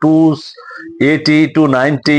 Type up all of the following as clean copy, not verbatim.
280 290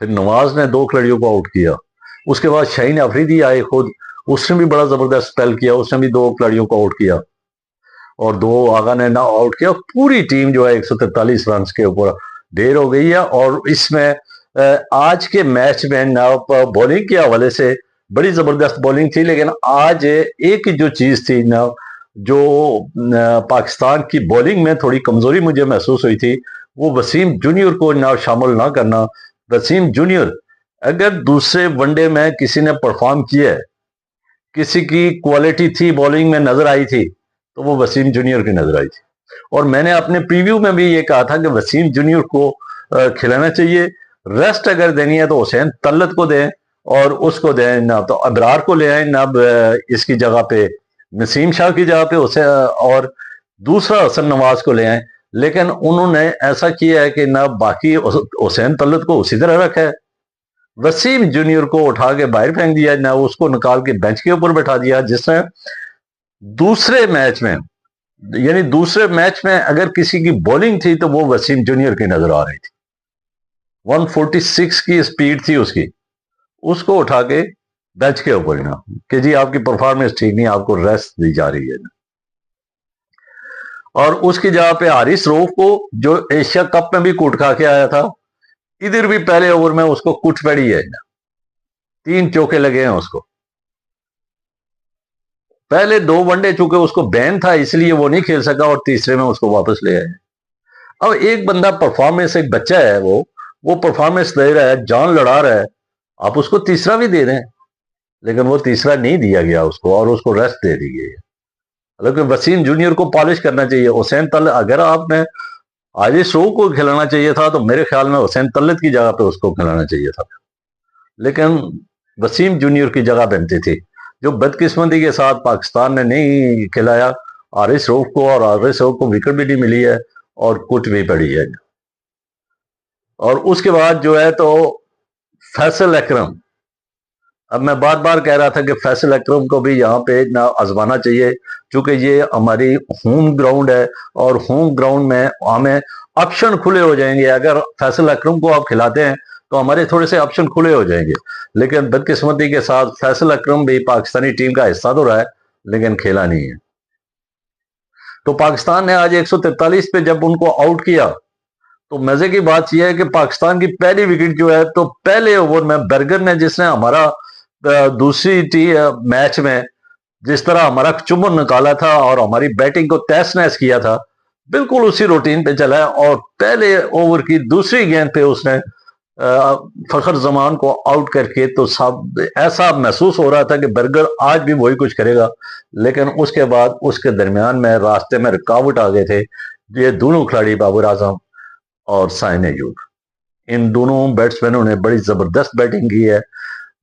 پھر نواز نے 2 کھلاڑیوں کو آؤٹ کیا، اس کے بعد شاہین آفریدی آئے خود، اس نے بھی بڑا زبردست اسپیل کیا، اس نے بھی 2 کھلاڑیوں کو آؤٹ کیا اور 2 آغا نے نہ آؤٹ کیا. پوری ٹیم جو ہے 143 رنز کے اوپر ڈھیر ہو گئی ہے. اور اس میں آج کے میچ میں نہ بولنگ کے حوالے سے بڑی زبردست بولنگ تھی، لیکن آج ایک جو چیز تھی نا جو پاکستان کی بولنگ میں تھوڑی کمزوری مجھے محسوس ہوئی تھی، وہ وسیم جونیئر کو نہ شامل نہ کرنا. وسیم جونیئر اگر دوسرے ون ڈے میں کسی نے پرفارم کیا ہے، کسی کی کوالٹی تھی بولنگ میں نظر آئی تھی، تو وہ وسیم جونیئر کی نظر آئی تھی. اور میں نے اپنے پریویو میں بھی یہ کہا تھا کہ وسیم جونیئر کو کھلانا چاہیے. ریسٹ اگر دینی ہے تو حسین طلت کو دیں اور اس کو دیں، نہ تو ابرار کو لے آئیں، نہ اس کی جگہ پہ نسیم شاہ کی جگہ پہ اسے اور دوسرا حسن نواز کو لے آئیں. لیکن انہوں نے ایسا کیا ہے کہ نہ باقی حسین طلت کو اسی طرح رکھا ہے، وسیم جونیئر کو اٹھا کے باہر پھینک دیا، نہ اس کو نکال کے بینچ کے اوپر بٹھا دیا. جس نے دوسرے میچ میں اگر کسی کی بولنگ تھی تو وہ وسیم جونیئر کی نظر آ رہی تھی. 146 کی سپیڈ تھی اس کی، اس کو اٹھا کے بینچ کے اوپر نا کہ جی آپ کی پرفارمنس ٹھیک نہیں، آپ کو ریسٹ دی جا رہی ہے. اور اس کی جگہ پہ حارث روف کو جو ایشیا کپ میں بھی کوٹ کھا کے آیا تھا، ادھر بھی پہلے اوور میں اس کو کٹ پڑی ہے، 3 چوکے لگے ہیں اس کو. پہلے 2 ون ڈے چونکہ اس کو بین تھا اس لیے وہ نہیں کھیل سکا اور تیسرے میں اس کو واپس لے آئے. اب ایک بندہ پرفارمنس، ایک بچہ ہے وہ پرفارمنس دے رہا ہے، جان لڑا رہا ہے، آپ اس کو تیسرا بھی دے رہے ہیں، لیکن وہ تیسرا نہیں دیا گیا اس کو اور اس کو ریسٹ دے دی گئی. لیکن وسیم جونیئر کو پالش کرنا چاہیے. حسین طلت اگر آپ نے آج شو کو کھلانا چاہیے تھا تو میرے خیال میں حسین طلت کی جگہ پہ اس کو کھلانا چاہیے تھا، لیکن وسیم جونیئر کی جگہ بنتی تھی، جو بدقسمتی کے ساتھ پاکستان نے نہیں کھلایا حارث روف کو، اور حارث روف کو وکٹ بھی نہیں ملی ہے اور کٹ بھی پڑی ہے. اور اس کے بعد جو ہے تو فیصل اکرم، اب میں بار بار کہہ رہا تھا کہ فیصل اکرم کو بھی یہاں پہ نہ آزمانا چاہیے، چونکہ یہ ہماری ہوم گراؤنڈ ہے اور ہوم گراؤنڈ میں ہمیں آپشن کھلے ہو جائیں گے. اگر فیصل اکرم کو آپ کھلاتے ہیں تو ہمارے تھوڑے سے آپشن کھلے ہو جائیں گے. لیکن بدقسمتی کے ساتھ فیصل اکرم بھی پاکستانی ٹیم کا حصہ تو رہا ہے لیکن کھیلا نہیں ہے. تو پاکستان نے آج 143 پہ جب ان کو آؤٹ کیا تو مزے کی بات یہ ہے کہ پاکستان کی پہلی وکٹ جو ہے تو پہلے اوور میں برگر نے، جس نے ہمارا دوسری میچ میں جس طرح ہمارا چمن نکالا تھا اور ہماری بیٹنگ کو تہس نہس کیا تھا، بالکل اسی روٹین پہ چلا ہے. اور پہلے اوور کی دوسری گیند پہ اس نے فخر زمان کو آؤٹ کر کے تو ایسا محسوس ہو رہا تھا کہ برگر آج بھی وہی کچھ کرے گا. لیکن اس کے بعد اس کے درمیان میں راستے میں رکاوٹ آ گئے تھے. یہ دونوں کھلاڑی بابر اعظم اور سائن ایوب، ان دونوں بیٹسمینوں نے بڑی زبردست بیٹنگ کی ہے،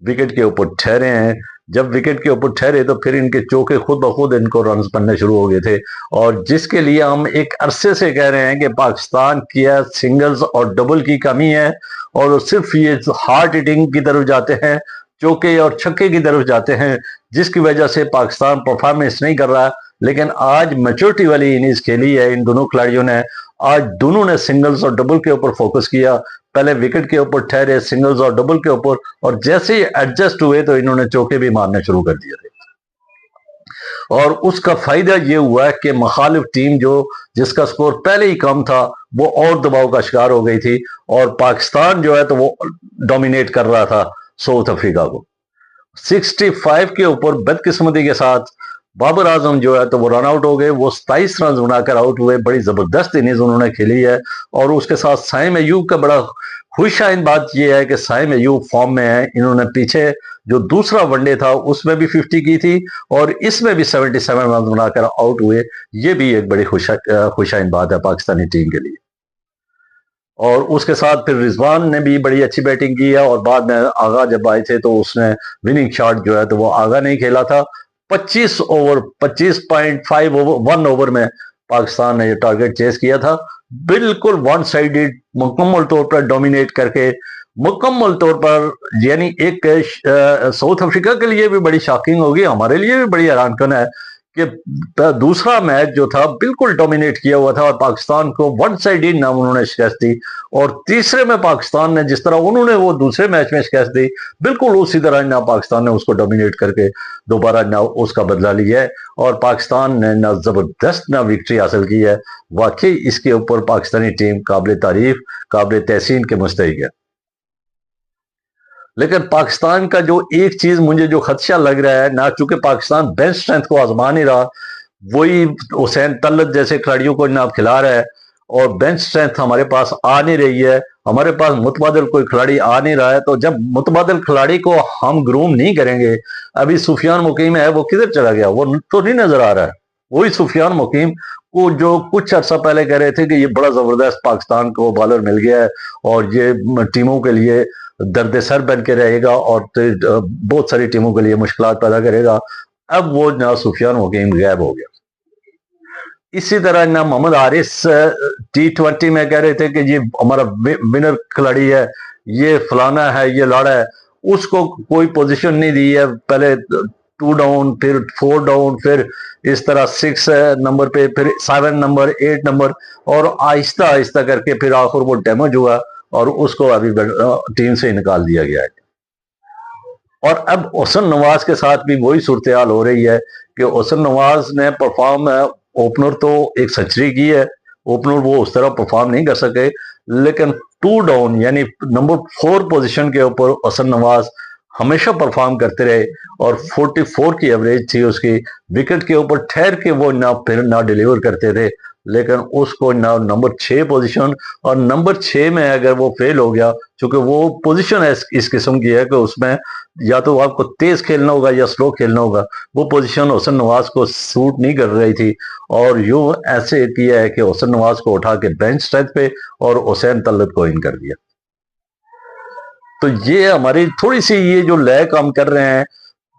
وکٹ کے اوپر ٹھہرے ہیں. جب وکٹ کے اوپر ٹھہرے تو پھر ان کے چوکے خود بخود ان کو رنز بننے شروع ہو گئے تھے، اور جس کے لیے ہم ایک عرصے سے کہہ رہے ہیں کہ پاکستان کی سنگلز اور ڈبل کی کمی ہے، اور صرف یہ ہارڈ ہٹنگ کی طرف جاتے ہیں، چوکے اور چھکے کی طرف جاتے ہیں، جس کی وجہ سے پاکستان پرفارمنس نہیں کر رہا. لیکن آج میچورٹی والی اننگز کھیلی ہے ان دونوں کھلاڑیوں نے. آج دونوں نے سنگلز اور ڈبل کے اوپر فوکس کیا، پہلے وکٹ کے اوپر ٹھہرے، سنگلز اور ڈبل کے اوپر، اور جیسے ہی ایڈجسٹ ہوئے تو انہوں نے چوکے بھی مارنے شروع کر دیے تھے. اور اس کا فائدہ یہ ہوا ہے کہ مخالف ٹیم جس کا سکور پہلے ہی کم تھا وہ اور دباؤ کا شکار ہو گئی تھی، اور پاکستان جو ہے تو وہ ڈومینیٹ کر رہا تھا ساؤتھ افریقہ کو. 65 کے اوپر بدقسمتی کے ساتھ بابر اعظم جو ہے تو وہ رن آؤٹ ہو گئے. وہ 27 رنز بنا کر آؤٹ ہوئے. بڑی زبردست اننگز انہوں نے کھیلی ہے. اور اس کے ساتھ سائم ایوب کا بڑا خوش آئند بات یہ ہے کہ سائم ایوب فارم میں ہے. انہوں نے پیچھے جو دوسرا ون ڈے تھا اس میں بھی 50 کی تھی اور اس میں بھی 77 رنز بنا کر آؤٹ ہوئے. یہ بھی ایک بڑی خوش آئند بات ہے پاکستانی ٹیم کے لیے. اور اس کے ساتھ پھر رضوان نے بھی بڑی اچھی بیٹنگ کی ہے، اور بعد میں آغا جب آئے تھے تو اس نے وننگ شاٹ جو ہے تو وہ آغا نہیں کھیلا تھا. 25.1 اوور میں پاکستان نے یہ ٹارگٹ چیز کیا تھا، بالکل ون سائیڈڈ، مکمل طور پر ڈومینیٹ کر کے، مکمل طور پر. یعنی ایک ساؤتھ افریقہ کے لیے بھی بڑی شاکنگ ہوگی، ہمارے لیے بھی بڑی حیران کن ہے کہ دوسرا میچ جو تھا بالکل ڈومینیٹ کیا ہوا تھا اور پاکستان کو ون سائڈ نام انہوں نے شکست دی، اور تیسرے میں پاکستان نے جس طرح انہوں نے وہ دوسرے میچ میں شکست دی، بالکل اسی طرح نہ پاکستان نے اس کو ڈومینیٹ کر کے دوبارہ نہ اس کا بدلہ لیا ہے، اور پاکستان نے نہ زبردست نہ وکٹری حاصل کی ہے۔ واقعی اس کے اوپر پاکستانی ٹیم قابل تعریف، قابل تحسین کے مستحق ہے۔ لیکن پاکستان کا جو ایک چیز مجھے جو خدشہ لگ رہا ہے، نہ چونکہ پاکستان بینچ اسٹرینتھ کو آزما نہیں رہا، وہی حسین طلعت جیسے کھلاڑیوں کو جناب کھلا رہا ہے، اور بینچ اسٹرینتھ ہمارے پاس آ نہیں رہی ہے، ہمارے پاس متبادل کوئی کھلاڑی آ نہیں رہا ہے۔ تو جب متبادل کھلاڑی کو ہم گروم نہیں کریں گے، ابھی سفیان مقیم ہے، وہ کدھر چلا گیا؟ وہ تو نہیں نظر آ رہا ہے۔ وہی سفیان مقیم کو جو کچھ عرصہ پہلے کہہ رہے تھے کہ یہ بڑا زبردست پاکستان کو بالر مل گیا ہے اور یہ ٹیموں کے لیے درد سر بن کے رہے گا اور بہت ساری ٹیموں کے لیے مشکلات پیدا کرے گا، اب وہ نہ سفیان مقیم غائب ہو گیا۔ اسی طرح نہ محمد حارث T20 میں کہہ رہے تھے کہ یہ ہمارا ونر کھلاڑی ہے، یہ فلانا ہے، یہ لاڑا ہے، اس کو کوئی پوزیشن نہیں دی ہے، پہلے 2 ڈاؤن، پھر 4 ڈاؤن، پھر اس طرح 6 نمبر پہ، پھر 7 نمبر، 8 نمبر، اور آہستہ آہستہ کر کے پھر آخر وہ ڈیمیج ہوا اور اس کو ابھی ٹیم سے نکال دیا گیا ہے۔ اور اب حسن نواز کے ساتھ بھی وہی صورتحال ہو رہی ہے کہ حسن نواز نے پرفارم، اوپنر تو ایک سنچری کی ہے، اوپنر وہ اس طرح پرفارم نہیں کر سکے، لیکن 2 ڈاؤن یعنی نمبر 4 پوزیشن کے اوپر حسن نواز ہمیشہ پرفارم کرتے رہے، اور 44 کی ایوریج تھی اس کی، وکٹ کے اوپر ٹھہر کے وہ نہ ڈیلیور کرتے تھے، لیکن اس کو نہ نمبر 6 پوزیشن، اور نمبر 6 میں اگر وہ فیل ہو گیا، چونکہ وہ پوزیشن اس قسم کی ہے کہ اس میں یا تو آپ کو تیز کھیلنا ہوگا یا سلو کھیلنا ہوگا، وہ پوزیشن حسن نواز کو سوٹ نہیں کر رہی تھی، اور یوں ایسے کیا ہے کہ حسن نواز کو اٹھا کے بینچ اسٹرینتھ پہ اور حسین طلعت کو ان کر دیا۔ تو یہ ہماری تھوڑی سی یہ جو لیک ہم کر رہے ہیں،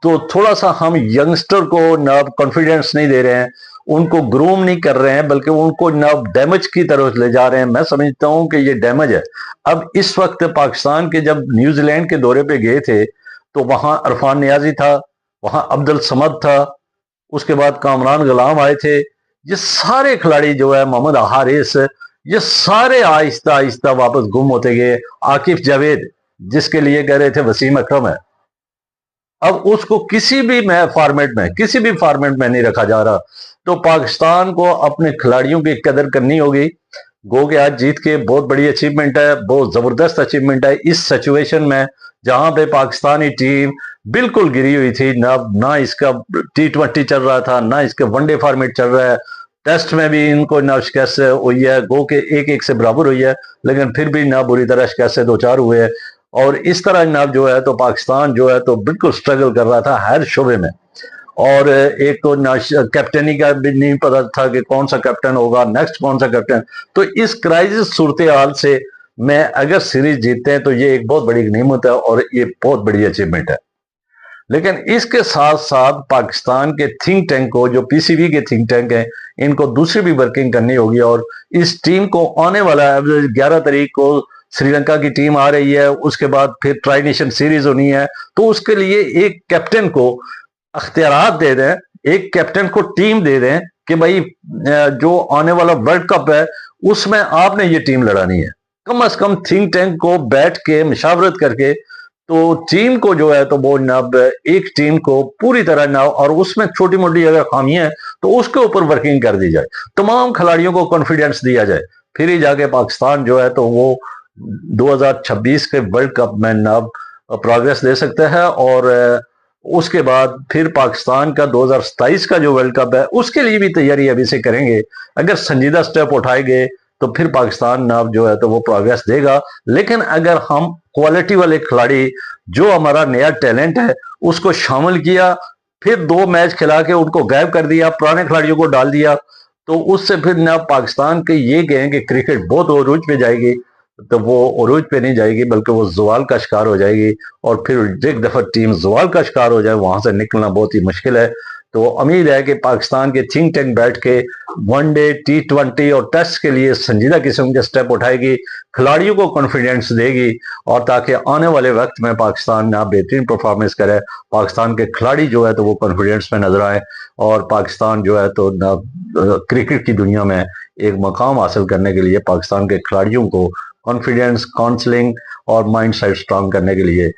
تو تھوڑا سا ہم ینگسٹر کو نہ کانفیڈنس نہیں دے رہے ہیں، ان کو گروم نہیں کر رہے ہیں، بلکہ ان کو نہ ڈیمیج کی طرف لے جا رہے ہیں۔ میں سمجھتا ہوں کہ یہ ڈیمیج ہے۔ اب اس وقت پاکستان کے جب نیوزی لینڈ کے دورے پہ گئے تھے تو وہاں عرفان نیازی تھا، وہاں عبد الصمد تھا، اس کے بعد کامران غلام آئے تھے، یہ سارے کھلاڑی جو ہے، محمد حارث، یہ سارے آہستہ آہستہ واپس گم ہوتے گئے۔ عاقف جاوید جس کے لیے کہہ رہے تھے وسیم اکرم ہے، اب اس کو کسی بھی فارمیٹ میں نہیں رکھا جا رہا۔ تو پاکستان کو اپنے کھلاڑیوں کی قدر کرنی ہوگی۔ گو کہ آج جیت کے بہت بڑی اچیومنٹ ہے، بہت زبردست اچیومنٹ ہے اس سچویشن میں جہاں پہ پاکستانی ٹیم بالکل گری ہوئی تھی، نہ اس کا T20 چل رہا تھا، نہ اس کا ون ڈے فارمیٹ چل رہا ہے، ٹیسٹ میں بھی ان کو نہ شکست ہوئی ہے، گو کہ 1-1 سے برابر ہوئی ہے، لیکن پھر بھی نہ بری طرح شکست سے 2-4 ہوئے ہیں، اور اس طرح جناب جو ہے تو پاکستان جو ہے تو بالکل سٹرگل کر رہا تھا ہر شعبے میں، اور ایک تو کیپٹنی کا بھی نہیں پتا تھا کہ کون سا کیپٹن ہوگا، نیکسٹ کون سا کیپٹن۔ تو اس کرائسس صورتحال سے میں اگر سیریز جیتتے ہیں تو یہ ایک بہت بڑی غنیمت ہے اور یہ بہت بڑی اچیومنٹ ہے۔ لیکن اس کے ساتھ ساتھ پاکستان کے تھنک ٹینک کو، جو PCB کے تھنک ٹینک ہیں، ان کو دوسری بھی ورکنگ کرنی ہوگی، اور اس ٹیم کو آنے والا 11 تاریخ کو سری لنکا کی ٹیم آ رہی ہے، اس کے بعد پھر ٹرائی نیشن سیریز ہونی ہے، تو اس کے لیے ایک کیپٹن کو اختیارات دے دیں، ایک کیپٹن کو ٹیم دے دیں کہ بھائی جو آنے والا ورلڈ کپ ہے اس میں آپ نے یہ ٹیم لڑانی ہے۔ کم از کم تھنک ٹینک کو بیٹھ کے مشاورت کر کے تو ٹیم کو جو ہے تو وہ جناب ایک ٹیم کو پوری طرح جناب، اور اس میں چھوٹی موٹی اگر خامیاں ہیں تو اس کے اوپر ورکنگ کر دی جائے، تمام کھلاڑیوں کو کانفیڈنس دیا جائے، پھر ہی جا کے پاکستان جو ہے تو وہ 2026 کے ورلڈ کپ میں جناب پروگریس دے سکتا ہے، اور اس کے بعد پھر پاکستان کا 2027 کا جو ورلڈ کپ ہے اس کے لیے بھی تیاری ابھی سے کریں گے۔ اگر سنجیدہ سٹیپ اٹھائے گئے تو پھر پاکستان جناب جو ہے تو وہ پروگریس دے گا، لیکن اگر ہم کوالٹی والے کھلاڑی جو ہمارا نیا ٹیلنٹ ہے اس کو شامل کیا، پھر 2 میچ کھلا کے ان کو غائب کر دیا، پرانے کھلاڑیوں کو ڈال دیا، تو اس سے پھر جناب پاکستان کے یہ کہیں کہ کرکٹ بہت عروج پہ جائے گی، تو وہ عروج پہ نہیں جائے گی بلکہ وہ زوال کا شکار ہو جائے گی، اور پھر ایک دفعہ ٹیم زوال کا شکار ہو جائے وہاں سے نکلنا بہت ہی مشکل ہے۔ تو امید ہے کہ پاکستان کے تھنک ٹینک بیٹھ کے ون ڈے T20 اور ٹیسٹ کے لیے سنجیدہ قسم کے سٹیپ اٹھائے گی، کھلاڑیوں کو کانفیڈنس دے گی، اور تاکہ آنے والے وقت میں پاکستان نہ بہترین پرفارمنس کرے، پاکستان کے کھلاڑی جو ہے تو وہ کانفیڈنس میں نظر آئے، اور پاکستان جو ہے تو کرکٹ کی دنیا میں ایک مقام حاصل کرنے کے لیے پاکستان کے کھلاڑیوں کو کانفیڈنس، کاؤنسلنگ اور مائنڈ سیٹ سٹرانگ کرنے کے لیے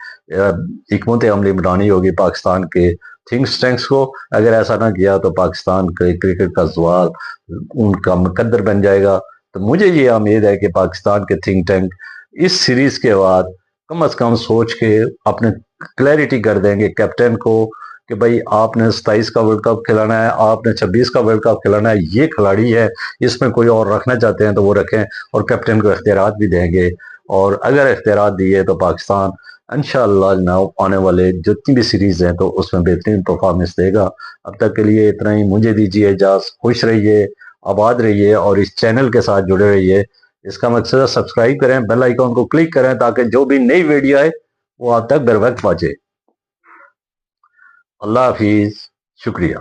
حکمت عملی بنانی ہوگی پاکستان کے تھنکس ٹینکس کو۔ اگر ایسا نہ کیا تو پاکستان کے کرکٹ کا زوال ان کا مقدر بن جائے گا۔ تو مجھے یہ امید ہے کہ پاکستان کے تھنک ٹینک اس سیریز کے بعد کم از کم سوچ کے اپنے کلیئرٹی کر دیں گے کیپٹن کو کہ بھائی آپ نے 27 کا ورلڈ کپ کھلانا ہے، آپ نے 26 کا ورلڈ کپ کھلانا ہے، یہ کھلاڑی ہے، اس میں کوئی اور رکھنا چاہتے ہیں تو وہ رکھیں، اور کیپٹن کو اختیارات بھی دیں گے، اور اگر اختیارات دیے تو پاکستان انشاءاللہ جناب آنے والے جتنی بھی سیریز ہیں تو اس میں بہترین پرفارمنس دے گا۔ اب تک کے لیے اتنا ہی، مجھے دیجیے اجازت، خوش رہیے، آباد رہیے، اور اس چینل کے ساتھ جڑے رہیے۔ اس کا مقصد ہے سبسکرائب کریں، بیل آئیکن کو کلک کریں تاکہ جو بھی نئی ویڈیو آئے وہ آپ تک بر وقت پہنچے۔ اللہ حافظ، شکریہ۔